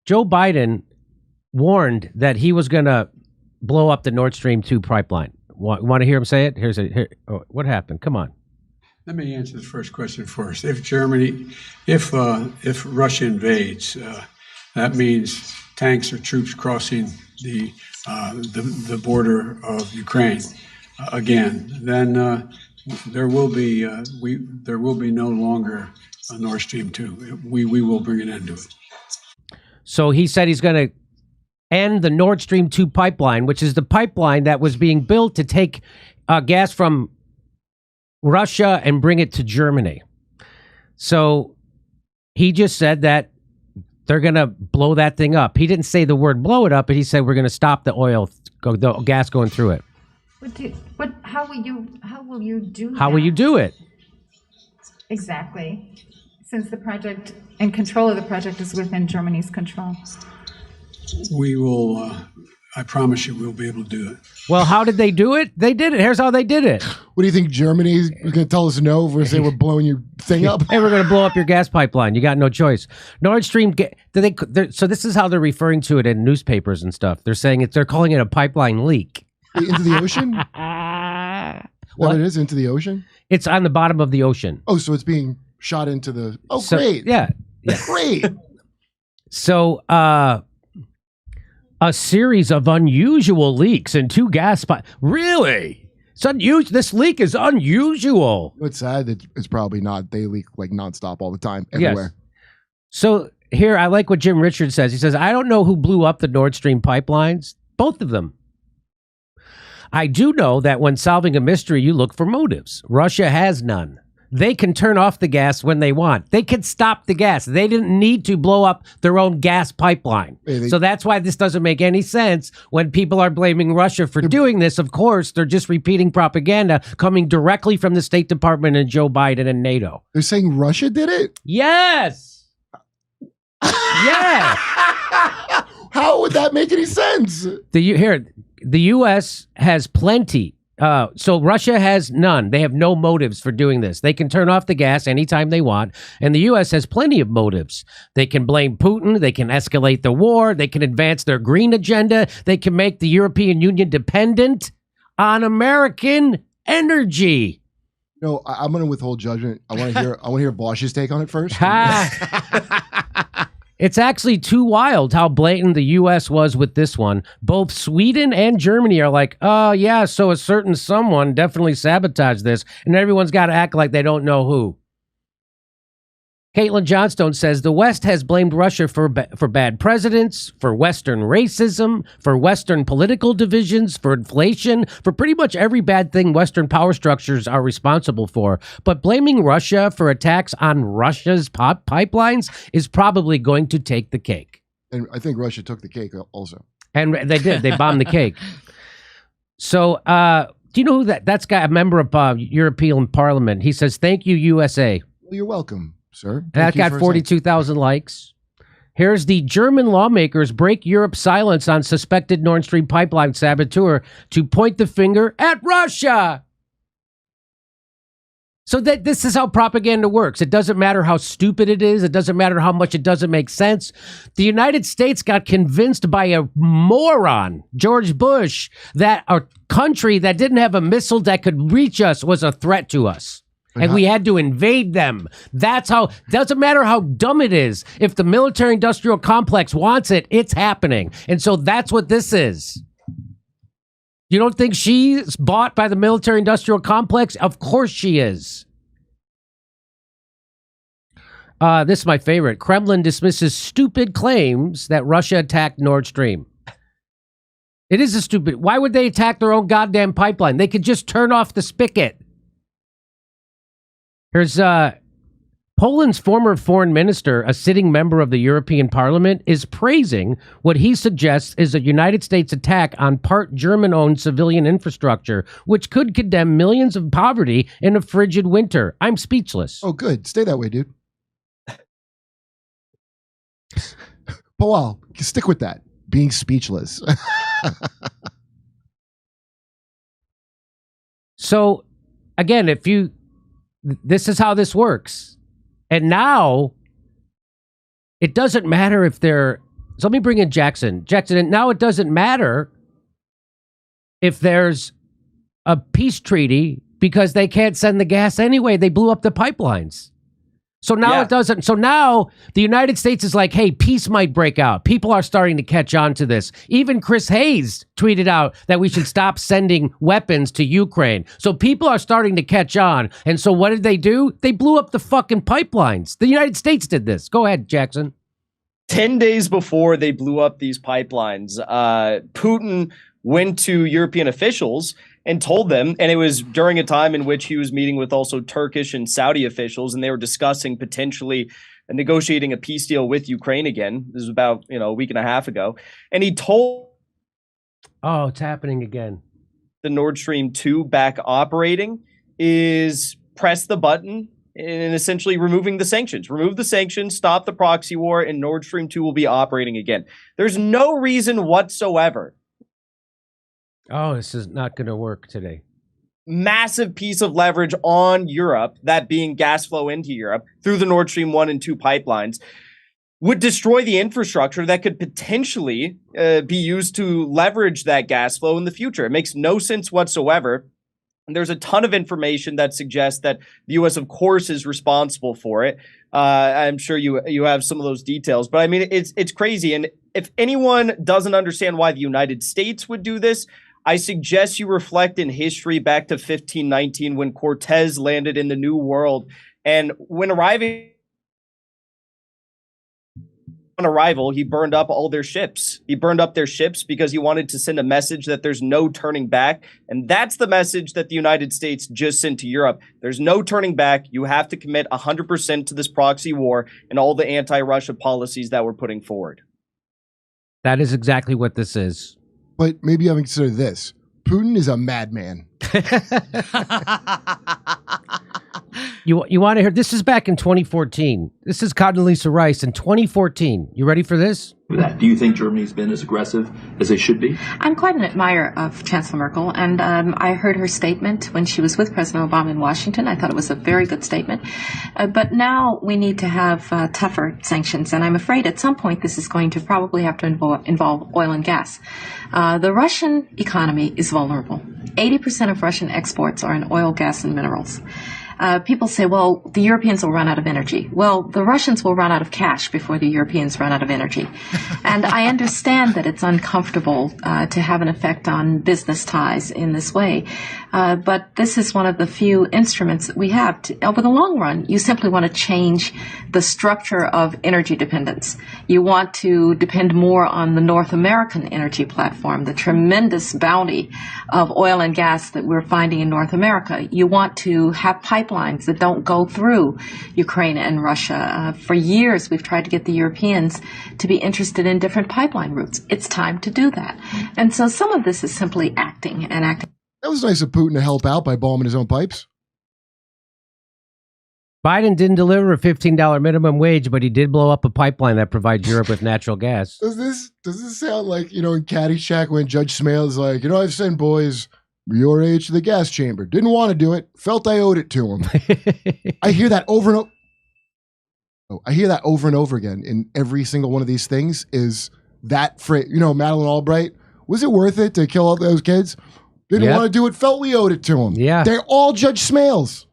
Joe Biden warned that he was going to blow up the Nord Stream 2 pipeline. Want to hear him say it? What happened? Come on. Let me answer the first question first. If Russia invades, that means tanks or troops crossing the border of Ukraine again. Then there will be no longer a Nord Stream 2. We will bring an end to it. So he said he's going to end the Nord Stream 2 pipeline, which is the pipeline that was being built to take gas from Russia and bring it to Germany. So he just said that they're going to blow that thing up. He didn't say the word blow it up, but he said we're going to stop the gas going through it. How will you do that? How will you do it? Exactly. Since the project and control of the project is within Germany's control. We will, I promise you, we'll be able to do it. Well, how did they do it? They did it. Here's how they did it. What do you think Germany's going to tell us no? We're saying we're blowing your thing up? Hey, we're going to blow up your gas pipeline. You got no choice. Nord Stream, so this is how they're referring to it in newspapers and stuff. They're saying they're calling it a pipeline leak. Into the ocean? What it is, into the ocean? It's on the bottom of the ocean. Oh, so it's being shot into the... Oh, so, great. Yeah. Great. So, a series of unusual leaks in 2 gas pipes. Really? It's unusual. This leak is unusual. It's sad that it's probably not. They leak like nonstop all the time, everywhere. Yes. So here, I like what Jim Richards says. He says, I don't know who blew up the Nord Stream pipelines. Both of them. I do know that when solving a mystery, you look for motives. Russia has none. They can turn off the gas when they want. They can stop the gas. They didn't need to blow up their own gas pipeline. So that's why this doesn't make any sense when people are blaming Russia for doing this. Of course, they're just repeating propaganda coming directly from the State Department and Joe Biden and NATO. They're saying Russia did it? Yes. Yes. How would that make any sense? The U.S. has plenty. So Russia has none. They have no motives for doing this. They can turn off the gas anytime they want. And the U.S. has plenty of motives. They can blame Putin. They can escalate the war. They can advance their green agenda. They can make the European Union dependent on American energy. No, I'm going to withhold judgment. I want to hear Bosch's take on it first. It's actually too wild how blatant the U.S. was with this one. Both Sweden and Germany are like, oh, yeah, so a certain someone definitely sabotaged this, and everyone's got to act like they don't know who. Caitlin Johnstone says the West has blamed Russia for bad presidents, for Western racism, for Western political divisions, for inflation, for pretty much every bad thing Western power structures are responsible for. But blaming Russia for attacks on Russia's pipelines is probably going to take the cake. And I think Russia took the cake also. And they did. They bombed the cake. So do you know who that's got? A member of European Parliament. He says, thank you, USA. Well, you're welcome, sir. That got 42,000 likes. Here's the German lawmakers break Europe's silence on suspected Nord Stream pipeline saboteur to point the finger at Russia. So this is how propaganda works. It doesn't matter how stupid it is. It doesn't matter how much it doesn't make sense. The United States got convinced by a moron, George Bush, that a country that didn't have a missile that could reach us was a threat to us. And we had to invade them. That's how, doesn't matter how dumb it is. If the military-industrial complex wants it, it's happening. And so that's what this is. You don't think she's bought by the military-industrial complex? Of course she is. This is my favorite. Kremlin dismisses stupid claims that Russia attacked Nord Stream. It is a stupid. Why would they attack their own goddamn pipeline? They could just turn off the spigot. Here's Poland's former foreign minister, a sitting member of the European Parliament, is praising what he suggests is a United States attack on part German-owned civilian infrastructure, which could condemn millions of poverty in a frigid winter. I'm speechless. Oh, good. Stay that way, dude. Paul, stick with that. Being speechless. So, again, this is how this works. And now, it doesn't matter if they're So let me bring in Jackson. Jackson, now it doesn't matter if there's a peace treaty because they can't send the gas anyway. They blew up the pipelines. So now it doesn't. So now the United States is like, hey, peace might break out. People are starting to catch on to this. Even Chris Hayes tweeted out that we should stop sending weapons to Ukraine. So people are starting to catch on. And so what did they do? They blew up the fucking pipelines. The United States did this. Go ahead, Jackson. 10 days before they blew up these pipelines, Putin went to European officials and told them, and it was during a time in which he was meeting with also Turkish and Saudi officials, and they were discussing potentially negotiating a peace deal with Ukraine again. This was about, a week and a half ago. And he told it's happening again. The Nordstream 2 back operating is press the button and essentially removing the sanctions. Remove the sanctions, stop the proxy war, and Nord Stream 2 will be operating again. There's no reason whatsoever. Oh, this is not going to work today. Massive piece of leverage on Europe, that being gas flow into Europe through the Nord Stream 1 and 2 pipelines, would destroy the infrastructure that could potentially be used to leverage that gas flow in the future. It makes no sense whatsoever. And there's a ton of information that suggests that the U.S., of course, is responsible for it. I'm sure you have some of those details, but I mean, it's crazy. And if anyone doesn't understand why the United States would do this, I suggest you reflect in history back to 1519 when Cortez landed in the New World. And when on arrival, he burned up all their ships. He burned up their ships because he wanted to send a message that there's no turning back. And that's the message that the United States just sent to Europe. There's no turning back. You have to commit 100% to this proxy war and all the anti-Russia policies that we're putting forward. That is exactly what this is. But maybe you haven't considered this. Putin is a madman. You want to hear? This is back in 2014. This is Condoleezza Rice in 2014. You ready for this? Do you think Germany's been as aggressive as they should be? I'm quite an admirer of Chancellor Merkel, and I heard her statement when she was with President Obama in Washington. I thought it was a very good statement. But now we need to have tougher sanctions, and I'm afraid at some point this is going to probably have to involve oil and gas. The Russian economy is vulnerable. 80% of Russian exports are in oil, gas, and minerals. People say, well, the Europeans will run out of energy. Well, the Russians will run out of cash before the Europeans run out of energy. And I understand that it's uncomfortable to have an effect on business ties in this way. But this is one of the few instruments that we have. Over the long run, you simply want to change the structure of energy dependence. You want to depend more on the North American energy platform, the tremendous bounty of oil and gas that we're finding in North America. You want to have pipelines that don't go through Ukraine and Russia. For years, we've tried to get the Europeans to be interested in different pipeline routes. It's time to do that. And so some of this is simply acting. That was nice of Putin to help out by bombing his own pipes. Biden didn't deliver a $15 minimum wage, but he did blow up a pipeline that provides Europe with natural gas. Does this sound like, in Caddyshack when Judge Smale's like, I've sent boys your age to the gas chamber. Didn't want to do it. Felt I owed it to him. I hear that over and over. I hear that over and over again in every single one of these things is that phrase. Madeleine Albright, was it worth it to kill all those kids? Didn't want to do it. Felt we owed it to him. Yeah. They're all Judge Smales.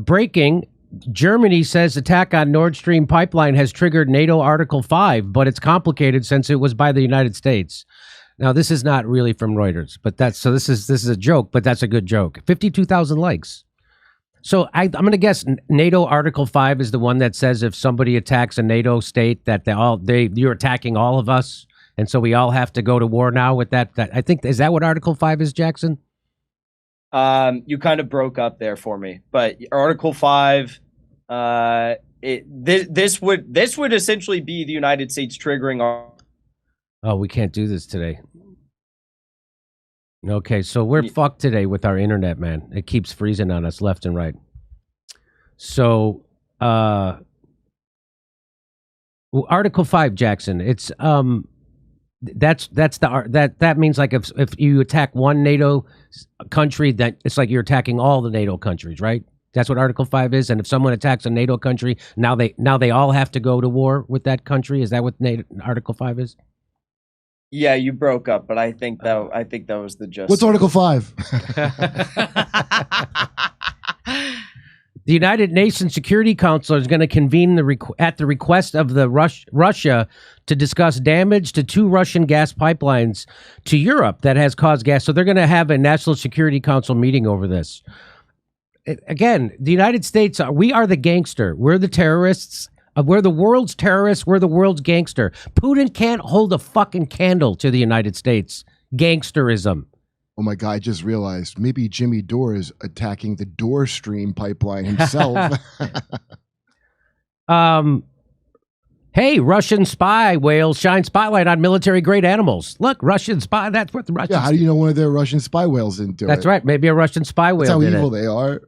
Breaking. Germany says attack on Nord Stream pipeline has triggered NATO Article 5, but it's complicated since it was by the United States. Now, this is not really from Reuters, but this is a joke, but that's a good joke. 52,000 likes. So I'm going to guess NATO Article 5 is the one that says if somebody attacks a NATO state that you're attacking all of us, and so we all have to go to war now with that. I think, is that what Article 5 is, Jackson? You kind of broke up there for me, but Article 5, this would essentially be the United States triggering. Oh, we can't do this today. Okay, so we're fucked today with our internet, man. It keeps freezing on us left and right. So, Article 5, Jackson. It's that means like if you attack one NATO country, that it's like you're attacking all the NATO countries, right? That's what Article 5 is. And if someone attacks a NATO country, now they all have to go to war with that country. Is that what Article 5 is? Yeah, you broke up, but I think that was the gist. What's Article 5? The United Nations Security Council is going to convene at the request of the Russia to discuss damage to 2 Russian gas pipelines to Europe that has caused gas. So they're going to have a National Security Council meeting over this. Again, the United States, we are the gangster. We're the terrorists. We're the world's terrorists. We're the world's gangster. Putin can't hold a fucking candle to the United States. Gangsterism. Oh my God, I just realized maybe Jimmy Dore is attacking the Nordstream pipeline himself. Hey, Russian spy whales shine spotlight on military-grade animals. Look, Russian spy, that's what the Russians... Yeah, how do you know one of their Russian spy whales didn't do it? That's right, maybe a Russian spy whale That's how did evil it. they are.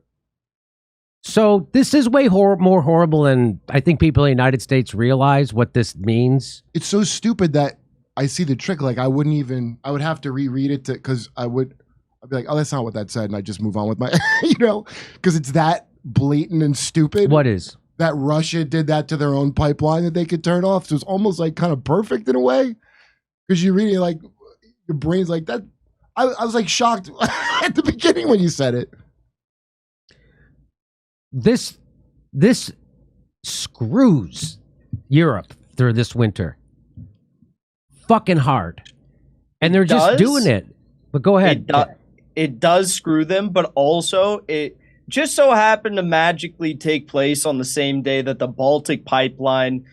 So this is way more horrible than I think people in the United States realize what this means. It's so stupid that I see the trick. Like I would have to reread it because I'd be like, oh, that's not what that said. And I just move on with my, because it's that blatant and stupid. What is? That Russia did that to their own pipeline that they could turn off. So it's almost like kind of perfect in a way. Because you read it like, your brain's like that. I was like shocked at the beginning when you said it. This screws Europe through this winter. Fucking hard. And they're just doing it. But go ahead. It does screw them, but also it just so happened to magically take place on the same day that the Baltic pipeline,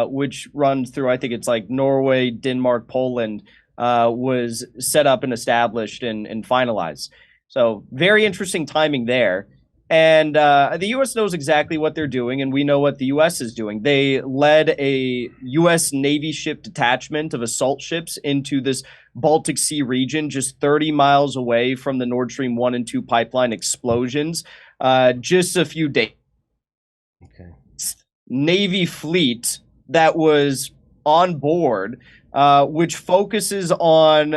which runs through, I think it's like Norway, Denmark, Poland, was set up and established and finalized. So very interesting timing there. And the U.S. knows exactly what they're doing, and we know what the U.S. is doing. They led a U.S. Navy ship detachment of assault ships into this Baltic Sea region, just 30 miles away from the Nordstream 1 and 2 pipeline explosions, just a few days. Okay. Navy fleet that was on board, which focuses on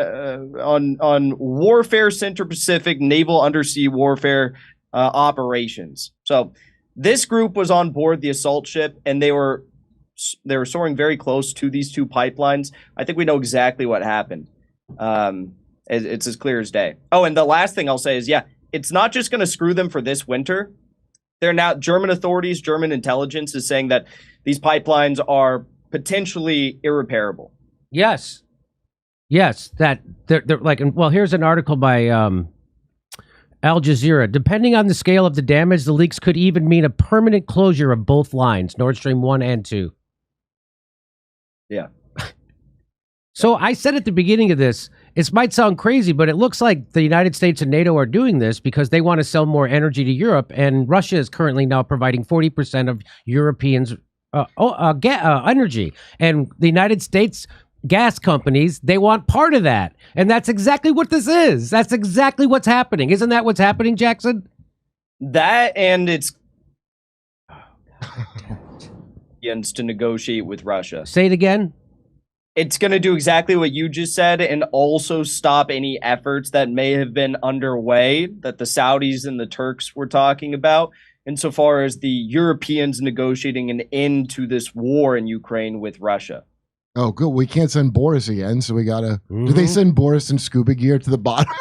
warfare, Central Pacific, naval undersea warfare operations. So this group was on board the assault ship, and they were soaring very close to these 2 pipelines. I think we know exactly what happened. It's as clear as day. Oh, and the last thing I'll say is, yeah, it's not just going to screw them for this winter. They're now, German authorities, German intelligence is saying that these pipelines are potentially irreparable. Yes, that they're like, well, here's an article by Al Jazeera. Depending on the scale of the damage, the leaks could even mean a permanent closure of both lines, Nord Stream 1 and 2. Yeah. So I said at the beginning of this, it might sound crazy, but it looks like the United States and NATO are doing this because they want to sell more energy to Europe, and Russia is currently now providing 40% of Europeans' energy. And the United States gas companies, they want part of that. And that's exactly what this is. That's exactly what's happening. Isn't that what's happening, Jackson? That, and it's to negotiate with Russia. Say it again. It's going to do exactly what you just said and also stop any efforts that may have been underway that the Saudis and the Turks were talking about, insofar as the Europeans negotiating an end to this war in Ukraine with Russia. Oh, good. We can't send Boris again, so we gotta. Do they send Boris in scuba gear to the bottom?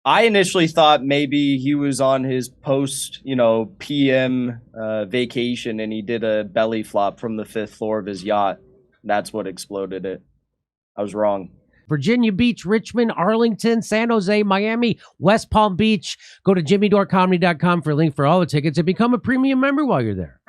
I initially thought maybe he was on his post, PM vacation, and he did a belly flop from the 5th floor of his yacht. That's what exploded it. I was wrong. Virginia Beach, Richmond, Arlington, San Jose, Miami, West Palm Beach. Go to jimmydorecomedy.com for a link for all the tickets and become a premium member while you're there.